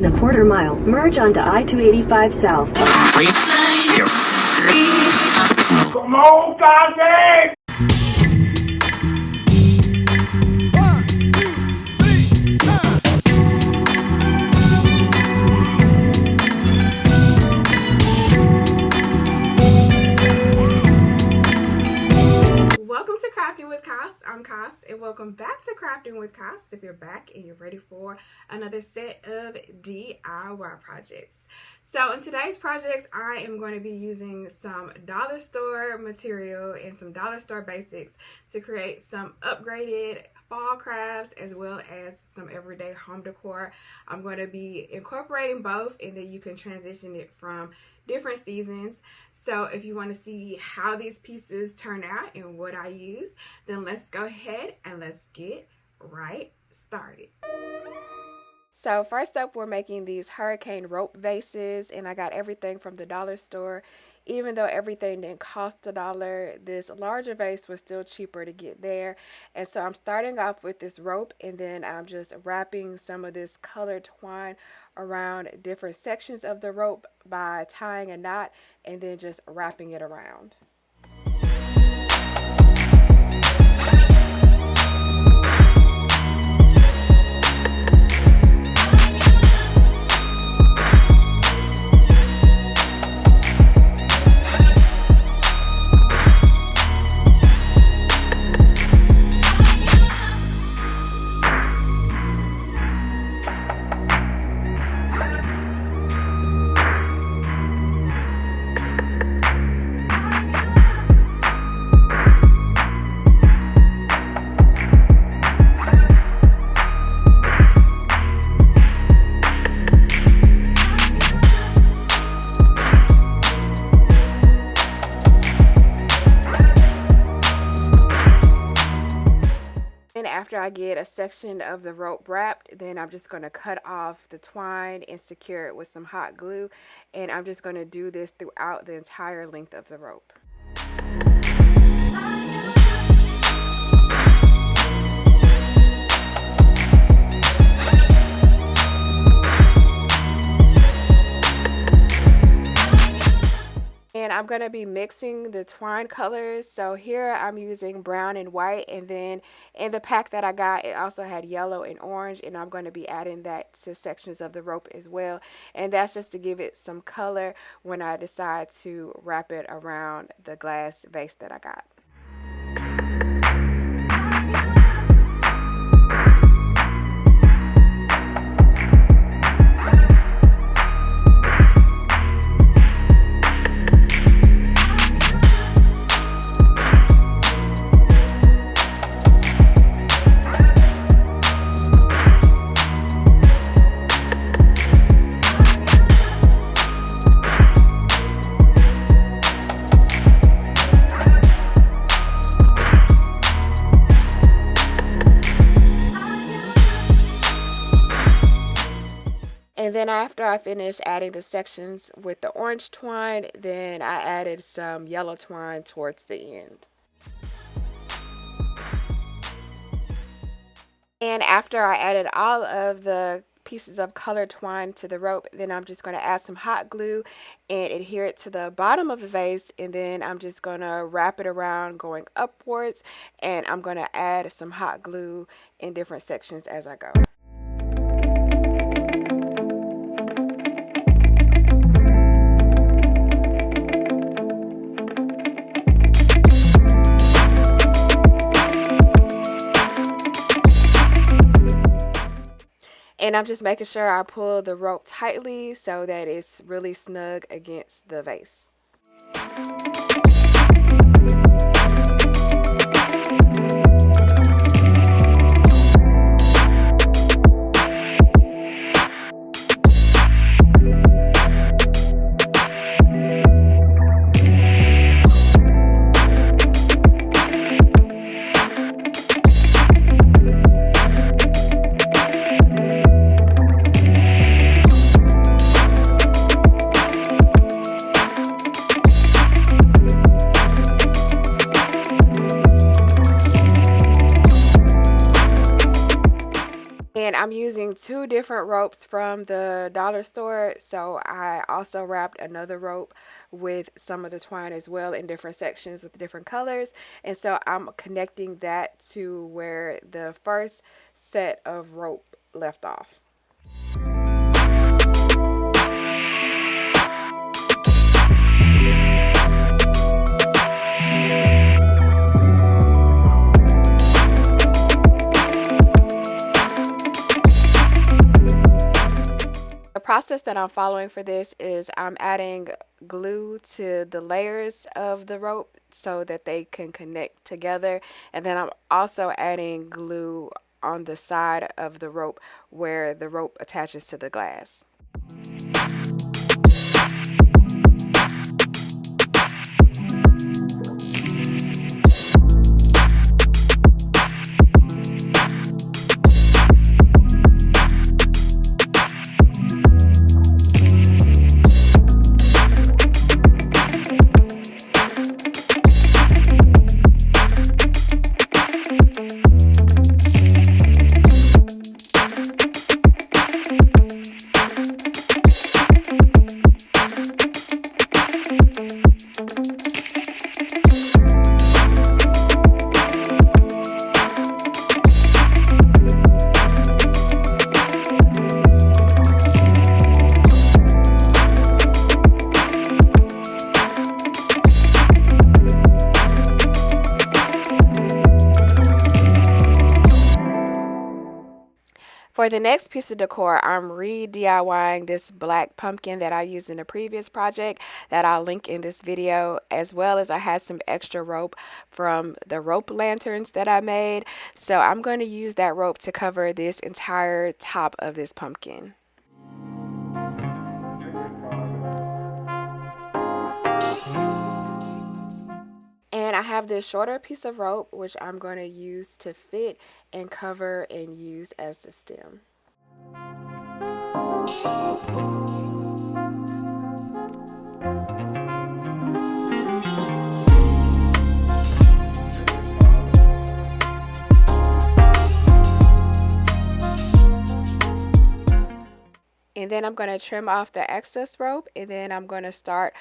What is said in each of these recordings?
In a quarter mile, merge onto I-285 South. Come on, Kanye! Welcome to Crafting with Cass. I'm Cass, and welcome back to Crafting with Cass. If you're back and you're ready for another set of DIY projects. So in today's projects, I am going to be using some dollar store material and some dollar store basics to create some upgraded fall crafts as well as some everyday home decor. I'm going to be incorporating both, and then you can transition it from different seasons. So if you want to see how these pieces turn out and what I use, then let's go ahead and let's get right started. So first up, we're making these hurricane rope vases, and I got everything from the dollar store. Even though everything didn't cost $1, this larger vase was still cheaper to get there. And so I'm starting off with this rope, and then I'm just wrapping some of this colored twine around different sections of the rope by tying a knot and then just wrapping it around. After I get a section of the rope wrapped, then I'm just going to cut off the twine and secure it with some hot glue, and I'm just going to do this throughout the entire length of the rope. And I'm going to be mixing the twine colors. So here I'm using brown and white, and then in the pack that I got, it also had yellow and orange, and I'm going to be adding that to sections of the rope as well. And that's just to give it some color when I decide to wrap it around the glass vase that I got. And then after I finished adding the sections with the orange twine, then I added some yellow twine towards the end. And after I added all of the pieces of colored twine to the rope, then I'm just going to add some hot glue and adhere it to the bottom of the vase, and then I'm just going to wrap it around going upwards, and I'm going to add some hot glue in different sections as I go. And I'm just making sure I pull the rope tightly so that it's really snug against the vase. I'm using 2 different ropes from the dollar store. So I also wrapped another rope with some of the twine as well in different sections with different colors. And so I'm connecting that to where the first set of rope left off. The process that I'm following for this is I'm adding glue to the layers of the rope so that they can connect together, and then I'm also adding glue on the side of the rope where the rope attaches to the glass. For the next piece of decor, I'm re-DIYing this black pumpkin that I used in a previous project that I'll link in this video, as well as I had some extra rope from the rope lanterns that I made. So I'm going to use that rope to cover this entire top of this pumpkin. And I have this shorter piece of rope which I'm going to use to fit and cover and use as the stem. And then I'm going to trim off the excess rope, and then I'm going to start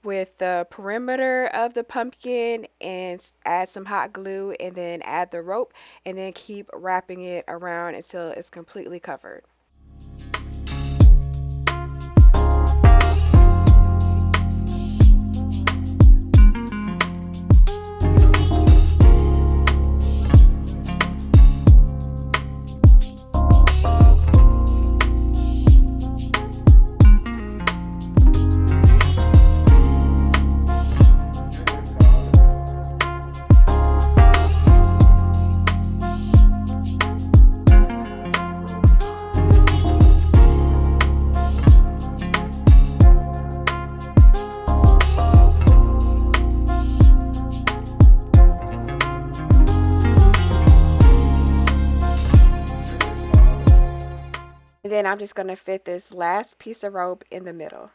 with the perimeter of the pumpkin and add some hot glue, and then add the rope, and then keep wrapping it around until it's completely covered. And then I'm just going to fit this last piece of rope in the middle.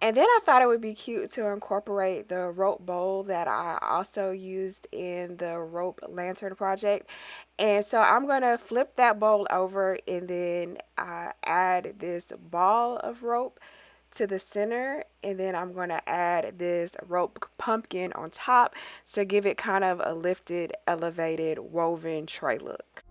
And then I thought it would be cute to incorporate the rope bowl that I also used in the rope lantern project. And so I'm going to flip that bowl over and then add this ball of rope to the center. And then I'm going to add this rope pumpkin on top to give it kind of a lifted, elevated, woven tray look.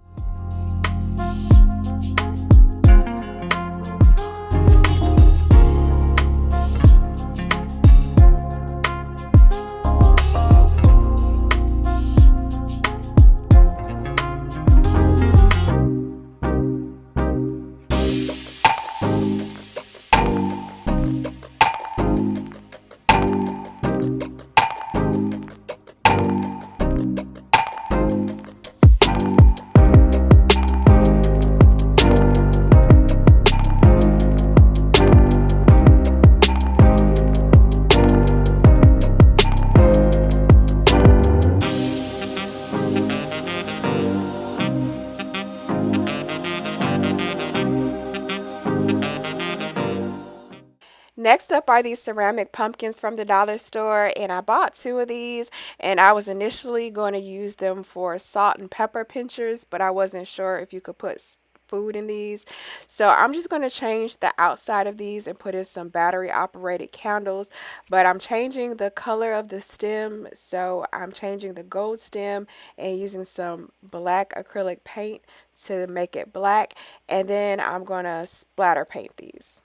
Next up are these ceramic pumpkins from the dollar store, and I bought 2 of these, and I was initially going to use them for salt and pepper pinchers, but I wasn't sure if you could put food in these. So I'm just going to change the outside of these and put in some battery operated candles, but I'm changing the color of the stem, so I'm changing the gold stem and using some black acrylic paint to make it black, and then I'm going to splatter paint these.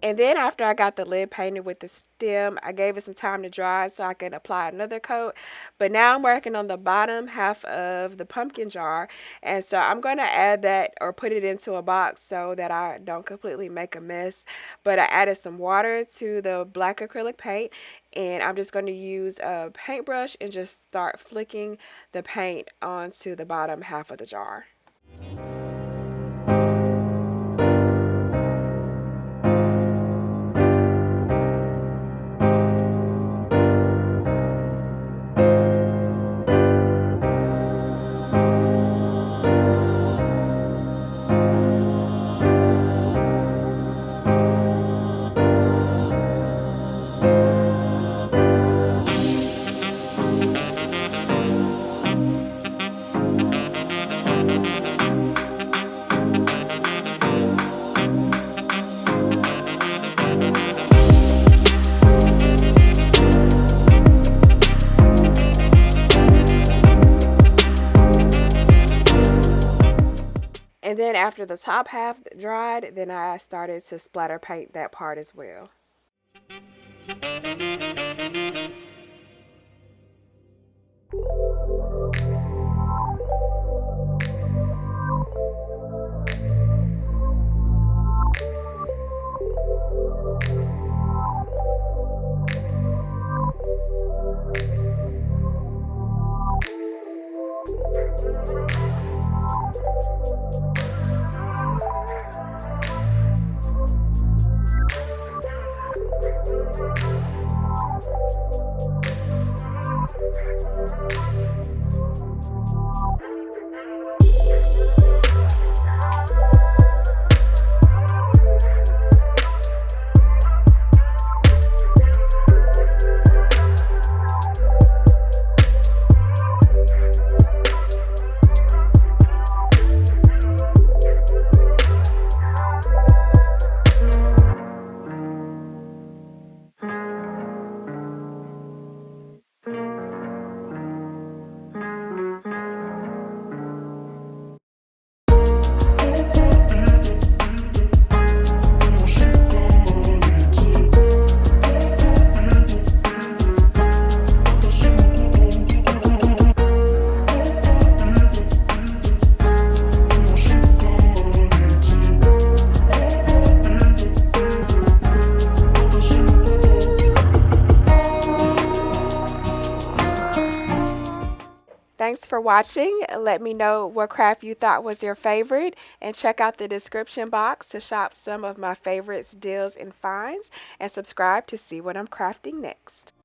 And then after I got the lid painted with the stem, I gave it some time to dry so I can apply another coat. But now I'm working on the bottom half of the pumpkin jar. And so I'm going to add that or put it into a box so that I don't completely make a mess. But I added some water to the black acrylic paint. And I'm just going to use a paintbrush and just start flicking the paint onto the bottom half of the jar. And then after the top half dried, then I started to splatter paint that part as well. Thanks for watching. Let me know what craft you thought was your favorite, and check out the description box to shop some of my favorites, deals, and finds, and subscribe to see what I'm crafting next.